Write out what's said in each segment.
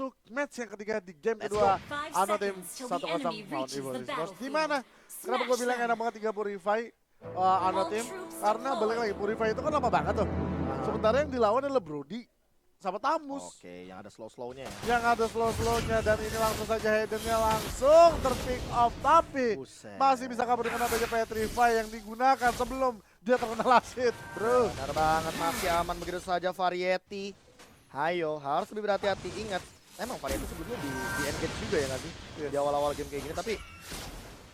untuk match yang ketiga di game kedua Ano Team 1-0 Mount Evil Esports. Dimana? Kenapa gue bilang enak banget 3 Purify Ano Team? Karena balik lagi, Purify itu kan lama banget tuh. Sementara yang dilawan adalah Brody sama Tamus. Oke, yang ada slow-slownya ya. Yang ada slow-slownya dan ini langsung saja Haydennya langsung terpick off. Tapi masih bisa kabur dengan adanya Petrify yang digunakan sebelum dia terkena lasit, bro. Benar banget, masih aman begitu saja Variety. Hayo, harus lebih berhati-hati. Ingat, emang Variety sebelumnya di engage juga ya nggak sih? Di awal-awal game kayak gini, tapi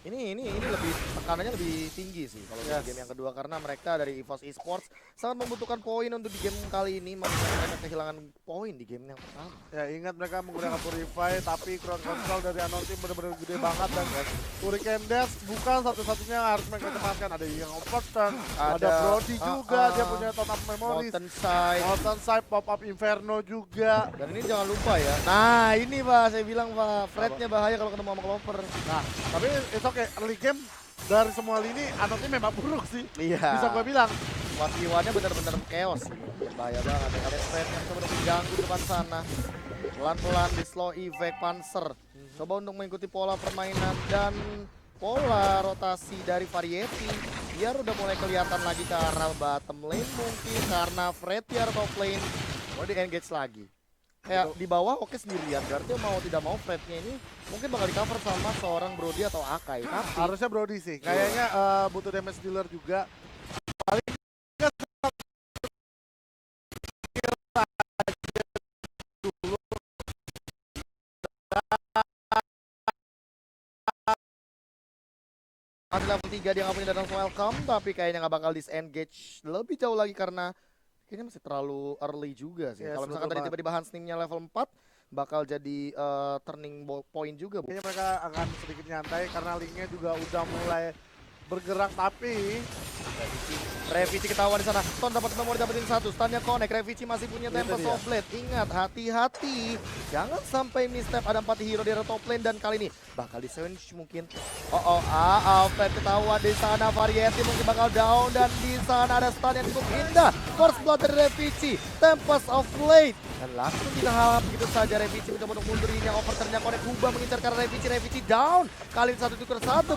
ini lebih tekanannya lebih tinggi sih kalau di game yang kedua karena mereka dari EVOS Esports sangat membutuhkan poin untuk di game kali ini, makanya mereka kehilangan poin di game yang pertama. Ya ingat mereka menggunakan Purify tapi crowd control dari Ano Team benar-benar gede banget dan Hurricane Dash bukan satu-satunya harus mereka cemaskan. Ada yang overturn, ada Brody juga, dia punya top-up memories, Molten Side, pop-up Inferno juga. Dan ini jangan lupa ya, nah ini Pak, saya bilang Pak, Frednya bahaya kalau ketemu sama Clover. Nah, tapi itu oke, early game dari semua lini Ano Team memang buruk sih. Iya. Bisa gue bilang. Wasiwannya benar-benar chaos. Bahaya banget ya. Ada Fred yang coba mengganggu depan sana. Pelan-pelan di slow evac Panzer. Coba untuk mengikuti pola permainan dan pola rotasi dari Variety. Biar udah mulai kelihatan lagi ke arah bottom lane mungkin. Karena Fred di arah top lane mau di engage lagi. Kayak di bawah oke sendirian, berarti mau tidak mau Frednya ini mungkin bakal di cover sama seorang Brody atau Akai. Tapi harusnya Brody sih, kayaknya butuh damage dealer juga. Paling dulu. Masih level 3 dia nggak punya datang welcome, tapi kayaknya nggak bakal disengage lebih jauh lagi karena kayaknya masih terlalu early juga sih. Kalau misalkan tadi tiba-tiba Hansningnya level 4 bakal jadi turning point juga. Kayaknya mereka akan sedikit nyantai karena linknya juga udah mulai bergerak tapi Revici ketahuan di sana. Ton dapat memori dapetin satu. Stunnya connect. Revici masih punya Tempest of Blade. Ingat, hati-hati. Jangan sampai misstep. Ada 4 hero di top lane dan kali ini bakal di sandwich mungkin. Fred ketahuan di sana. Variety mungkin bakal down dan di sana ada stun yang cukup indah. First blood dari Revici. Tempest of Blade dan langsung ditahan begitu saja. Revici mencoba untuk mundurinya. Overturn-nya connect. Hubah mengincar karena Revici down. Kali ini 1-1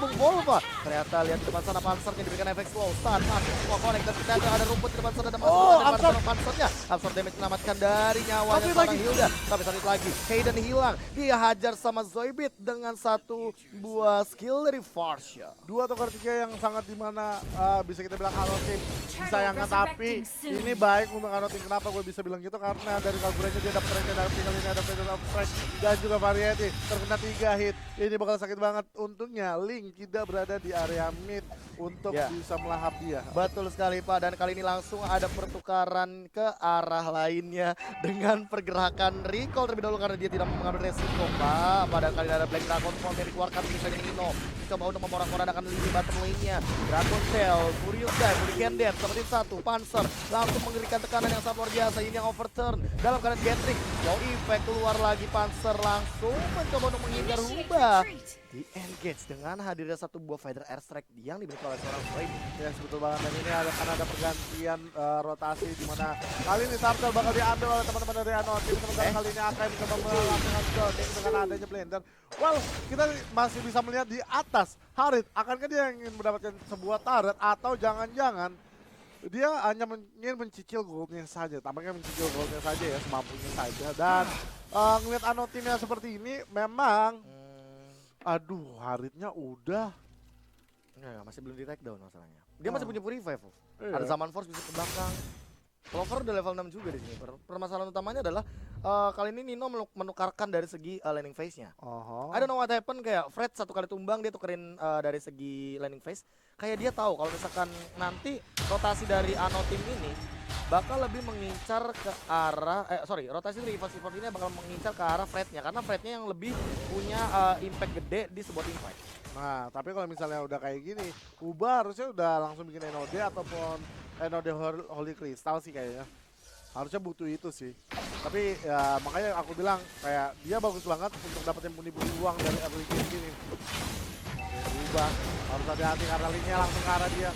Bung Volva. Ternyata lihat di depan sana Panzernya diberikan efek slow. Stun masuk semua connect dan ternyata ada rumput di depan sana dan masuk Panzernya. Absorb damage menyelamatkan dari nyawanya seorang Hilda. Tapi satu lagi Hayden hilang. Dia hajar sama Zoidberg dengan satu buah skill dari Farsha. 2 tukar 3 yang sangat dimana bisa kita bilang Ano Team disayangkan, tapi ini baik untuk Ano Team. Kenapa gue bisa bilang gitu? Karena dari kalkulasinya dia dapat rank dari tinggal ini ada Peter of Fresh dan juga Variety terkena 3 hit. Ini bakal sakit banget. Untungnya Link tidak berada di area mid untuk bisa melahap dia. Betul sekali Pak, dan kali ini langsung ada pertukaran ke arah lainnya dengan pergerakan recall terlebih dahulu karena dia tidak mau mengambil resiko Pak. Pada kali ini ada Black Dragon Form yang dikeluarkan misalnya Nino coba untuk memorak-morakan lini bottom lane-nya. Dragon Tail, Furious Dive, Hurricane Death, seperti satu Panzer langsung mengerikan tekanan yang sangat luar biasa. Ini yang overturn dalam keadaan Gathering. Low effect keluar lagi, Panzer langsung mencoba untuk menghindar Hubah. Di engage dengan hadirnya satu buah fighter airstrike yang dimiliki oleh seorang Zoid. Ya betul banget, dan ini akan ada pergantian rotasi di mana kali ini Turtle bakal diambil oleh teman-teman dari Ano Team. Sementara kali ini akan mencoba melakukan zoning dengan adanya Blender. Well, kita masih bisa melihat di atas Harit, akankah dia ingin mendapatkan sebuah turret atau jangan-jangan dia hanya ingin mencicil goldnya saja. Tampaknya mencicil goldnya saja ya, semampunya saja. Dan ngeliat Ano Teamnya seperti ini memang aduh, Haritnya udah masih belum di take down masalahnya. Dia masih punya Purify. Ada Zaman Force bisa ke belakang. Clover udah level 6 juga di sini. Permasalahan utamanya adalah kali ini Nino menukarkan dari segi landing phase-nya. I don't know what happened, kayak Fred satu kali tumbang dia tukerin dari segi landing phase. Kayak dia tahu kalau misalkan nanti rotasi dari Ano Team ini bakal lebih mengincar ke arah rotasi dari EVOS Esports ini bakal mengincar ke arah Frednya karena Frednya yang lebih punya impact gede di sebuah teamfight. Nah, tapi kalau misalnya udah kayak gini, Uba harusnya udah langsung bikin NOD ataupun NOD Holy Crystal sih kayaknya. Harusnya butuh itu sih. Tapi ya makanya aku bilang kayak dia bagus banget untuk dapetin pundi-pundi uang dari early game gini. Uba harus hati-hati karena linknya langsung ke arah dia.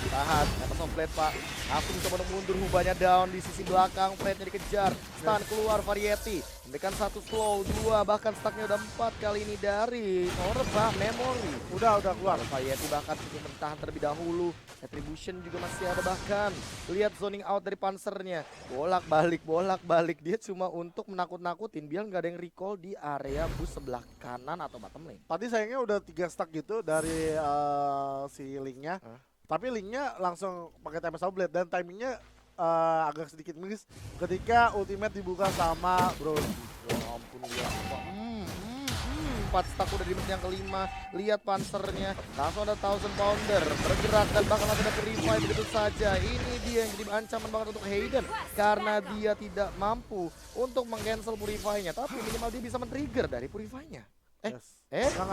Tahan, Tempest of Blade Pak. Aku mencoba untuk mundur, hubanya down di sisi belakang, Fred-nya dikejar. Stun keluar Variety. Memberikan 1 slow, 2, bahkan stucknya udah 4 kali ini dari Norba Memory. Udah keluar. Variety bahkan cukup bertahan terlebih dahulu. Attribution juga masih ada bahkan. Lihat zoning out dari pansernya. Bolak-balik. Dia cuma untuk menakut-nakutin biar nggak ada yang recall di area bus sebelah kanan atau bottom lane. Tadi sayangnya udah 3 stack gitu dari si Link-nya. Tapi Link-nya langsung pakai Tempest of Blade dan timingnya agak sedikit miss ketika ultimate dibuka sama Brody. Ya ampun ya. 4 stack udah di menit yang kelima. Lihat pansernya, langsung ada 1000 pounder bergerak dan bakal ada revive begitu saja. Ini dia yang jadi ancaman banget untuk Hayden karena dia tidak mampu untuk meng-cancel Purify-nya, tapi minimal dia bisa men-trigger dari Purify-nya. Sengaja.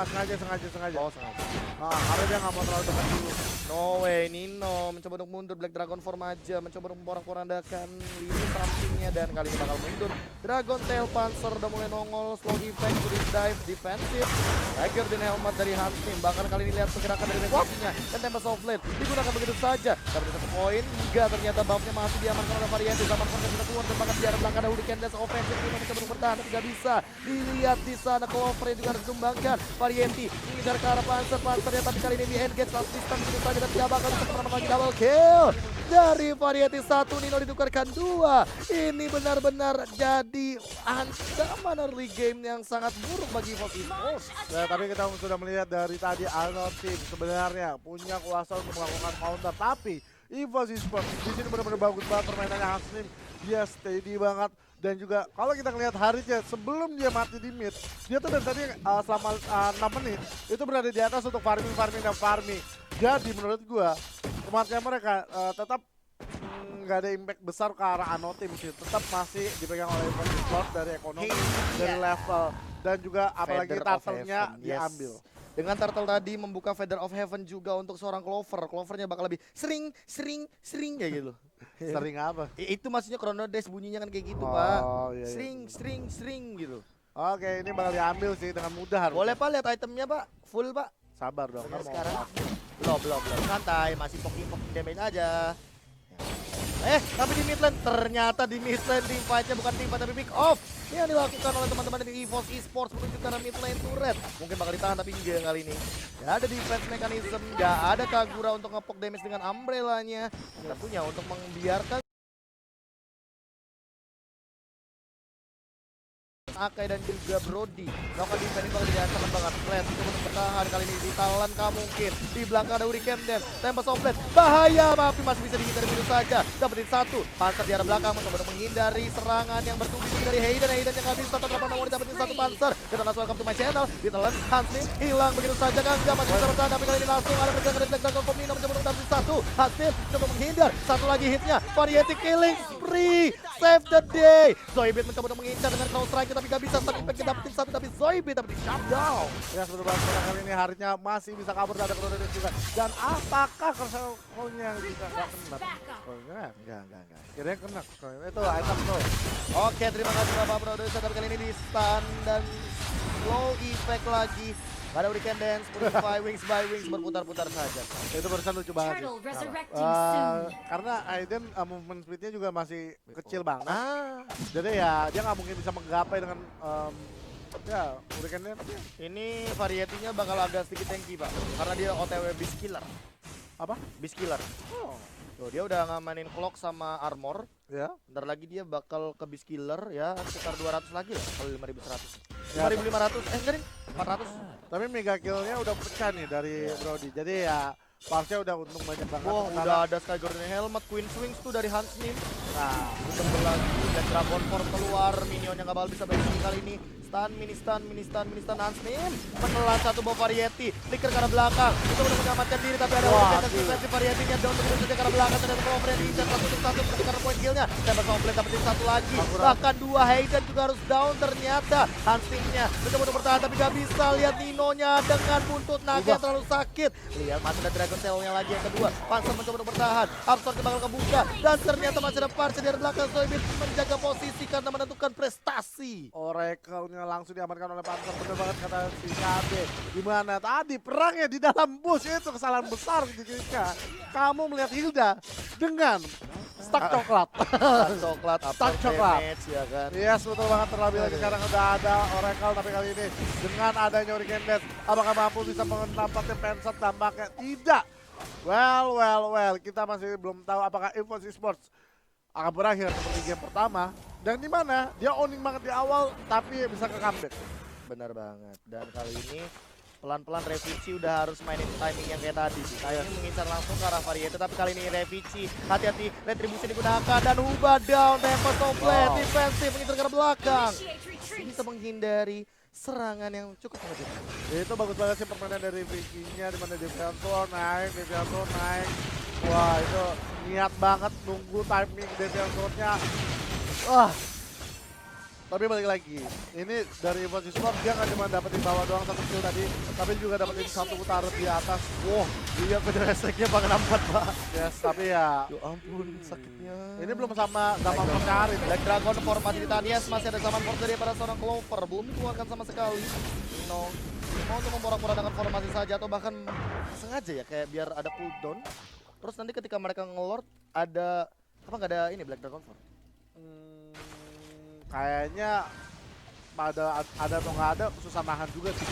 Oh, sengaja. Karena dia nggak mau terlalu dekat dulu. No way, Nino mencoba untuk mundur, Black Dragon form aja, mencoba untuk memporak-porandakan lini sampingnya dan kali ini bakal mundur. Dragon Tail Panzer udah mulai nongol, slow effect, free dive, defensif. Tiger din helmet dari Hansnim, bahkan kali ini lihat pergerakan dari Megawatch-nya dan Tempest of Blade digunakan begitu saja. Dapat 1 poin, hingga ternyata buff-nya masih diamankan oleh Variety. Zaman Force sudah keluar dan bahkan di arah belakang ada Hurricane Dash offensive, Nino mencoba untuk bertahan tapi tidak bisa. Dilihat di sana Clover yang juga harus dikembangkan. Variety mengejar ke arah Pansernya tapi kali ini di engage last distance begitu saja dan tidak bakal bisa pertama lagi double kill dari Variety. 1 Nino ditukarkan 2. Ini benar-benar jadi ancaman early game yang sangat buruk bagi EVOS Esports. Ya, tapi kita sudah melihat dari tadi Arnold Team sebenarnya punya kuasa untuk melakukan counter, tapi EVOS Esports di sini benar-benar bagus banget permainannya. Hansnim dia steady banget. Dan juga kalau kita lihat Haritnya sebelum dia mati di mid, dia tuh dari tadi selama 6 menit itu berada di atas untuk farming. Jadi menurut gua kematian mereka tetap nggak ada impact besar ke arah Ano Team sih. Tetap masih dipegang oleh EVOS Esports dari ekonomi, dari level, dan juga apalagi turtle-nya diambil. Dengan turtle tadi membuka Feather of Heaven juga untuk seorang Clover. Clovernya bakal lebih sering kayak gitu. Sering apa? Itu maksudnya Chrono Dash bunyinya kan kayak gitu, Pak. Iya. Sering gitu. Oke, ini bakal diambil sih dengan mudah harusnya. Boleh Pak lihat itemnya Pak, full Pak. Sabar dong. Sekarang belum. Santai, masih poking damage aja. Tapi di mid lane, ternyata di mid lane team fight-nya bukan team fight tapi pick off yang dilakukan oleh teman-teman dari EVOS Esports menuju ke arah mid lane turret. Mungkin bakal ditahan tapi enggak kali ini. Gak ada defense mechanism, gak ada Kagura untuk ngepok damage dengan umbrella-nya. Tentunya untuk membiarkan Akai dan juga Brody melakukan defense bakal jadi ancaman banget. Flash itu untuk bertahan kali ini ditalan mungkin di belakang ada Hurricane dan Tempest of Blade bahaya tapi masih bisa dihindari begitu saja. Dapetin 1 Panzer di arah belakang mencoba untuk menghindari serangan yang bertubi dari Hayden yang nggak bisa tetap mau dapetin 1 Panzer. Kita langsung welcome to my channel. Ditelan Hansnim hilang begitu saja kan masih bisa bertahan tapi kali ini langsung ada pergerakan dari Black Dragon Form Nino mencoba untuk dapetin 1. Hansnim mencoba menghindar 1 lagi hitnya. Variety killing spree, save the day. Zoidberg mencoba untuk mengincar dengan close strike tapi gak bisa stun impact dapetin 1 tapi Zoidberg dapetin shutdown. Ya sebenarnya kali ini Haritnya masih bisa kabur dari Chrono Dash juga. Dan apakah Kersalnya bisa nggak kena? Enggak. Kira-kira kena. Itu item tuh. Oke, terima kasih Bapak Produser. Tapi kali ini di stun dan slow effect lagi. Ada Hurricane Dance, Purify, Wings by Wings berputar-putar saja. Itu barusan lucu banget sih. Karena Aiden movement speednya juga masih kecil banget. Jadi ya dia nggak mungkin bisa menggapai dengan ya Hurricane Dance. Ini varietinya bakal agak sedikit tanky Pak, karena dia OTW Beast Killer. Apa? Beast Killer. Tuh, dia udah ngamanin clock sama armor. Ya. Bentar lagi dia bakal ke Beast Killer ya, sekitar 200 lagi lah kalau 5100. Ya, 5500, enggak nih, 400. Tapi mega kill-nya udah pecah nih dari Brody. Jadi ya Parsnya udah untung banyak banget. Wah, udah ada Sky Golden Helmet, Queen Swings tuh dari Hansnim. Nah, Udah berlagi, dan Dragon Form keluar, minionnya nggak bakal bisa balik kali ini. Mini stun Hansnim. Menelan 1 bom Variety, flicker ke arah belakang. Itu udah menyelamatkan diri tapi ada Hurricane defensive Variety-nya down begitu saja ke arah belakang. Dan ada Clover yang diincar 1-1 karena point kill-nya. Tempest of Blade dapetin 1 lagi. Bahkan 2 Hayden juga harus down ternyata. Hansnim-nya mencoba untuk bertahan tapi gak bisa. Lihat Nino-nya dengan buntut naga yang terlalu sakit. Lihat masih ada Dragon Tail-nya lagi yang kedua. Panzer mencoba untuk bertahan. Absorb bakal kebuka. Dan ternyata masih ada Parche di belakang. Zoidberg menjaga posisi karena menentukan prestasi. Oracle-nya yang langsung diamankan oleh Panzer. Bener banget kata si Kade. Dimana tadi perangnya di dalam bus itu kesalahan besar ketika kamu melihat Hilda dengan stuck coklat. Coklat, Stuck coklat. damage ya kan. Yes, betul banget. Terlebih lagi sekarang udah ada Oracle, tapi kali ini dengan adanya Hurricane Dash, apakah mampu bisa menampatin Pensat? Tampaknya tidak. Well, kita masih belum tahu apakah EVOS Esports akan berakhir seperti game pertama. Dan di mana dia owning banget di awal, tapi bisa ke comeback. Benar banget. Dan kali ini pelan-pelan Revici udah harus mainin timing yang kayak tadi sih. Kayaknya mengincar langsung ke arah Variety, tapi kali ini Revici hati-hati, retribusi digunakan dan Huba down, Tempest of Blade, defensif mengincar ke arah belakang. Bisa menghindari serangan yang cukup mengejutkan. Itu bagus banget sih permainan dari Vicky-nya, di mana Deviator naik. Wah, itu niat banget nunggu timing Deviatornya. Wah. Tapi balik lagi, ini dari EVOS Esports dia nggak cuma dapetin bawah doang satu kill tadi, tapi juga dapetin satu utara di atas. Wow, dia pedesreknya bakal nampak pak. Yes, tapi ya Ya ampun, sakitnya. ini belum sama mencari. Black Dragon formasi di Tanias masih ada zaman force dari para seorang Clover, belum dikeluarkan sama sekali. No, mau untuk memporak-porandakan formasi saja atau bahkan sengaja ya kayak biar ada cooldown. Terus nanti ketika mereka ngelord ada apa nggak ada ini Black Dragon form? Kayaknya ada atau nggak ada susah nahan juga sih.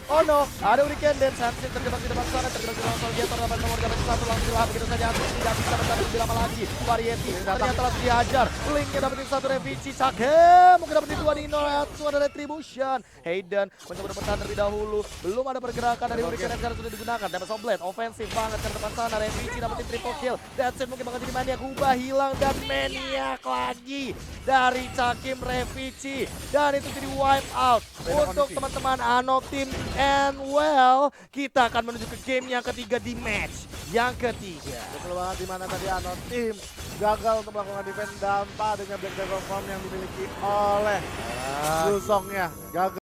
Oh no, ada Hurricane dan Sansin terjebak di depan sana, terjebak di dalam Soldiator dapat nomor dapat satu langsung dilahap begitu saja Hansi tidak bisa bertahan lebih lama lagi. Variety ternyata langsung dihajar, Linknya dapetin satu Revici, Cake mungkin dapetin dua Dino, itu ada Retribution. Hayden mencoba bertahan terlebih dahulu, belum ada pergerakan dari Hurricane yang sekarang sudah digunakan. Tempest of Blade, ofensif banget ke depan sana, Revici dapetin triple kill. That's it, mungkin bakal jadi maniak, Huba hilang dan maniak lagi dari Cakim Revici. Dan itu jadi wipe out untuk teman-teman Ano Team. And well, kita akan menuju ke game yang ketiga di match yang ketiga. Betul banget, di mana tadi Ano Team gagal untuk melakukan defense tanpa adanya Black Dragon Form yang dimiliki oleh Blue Song-nya. Gagal.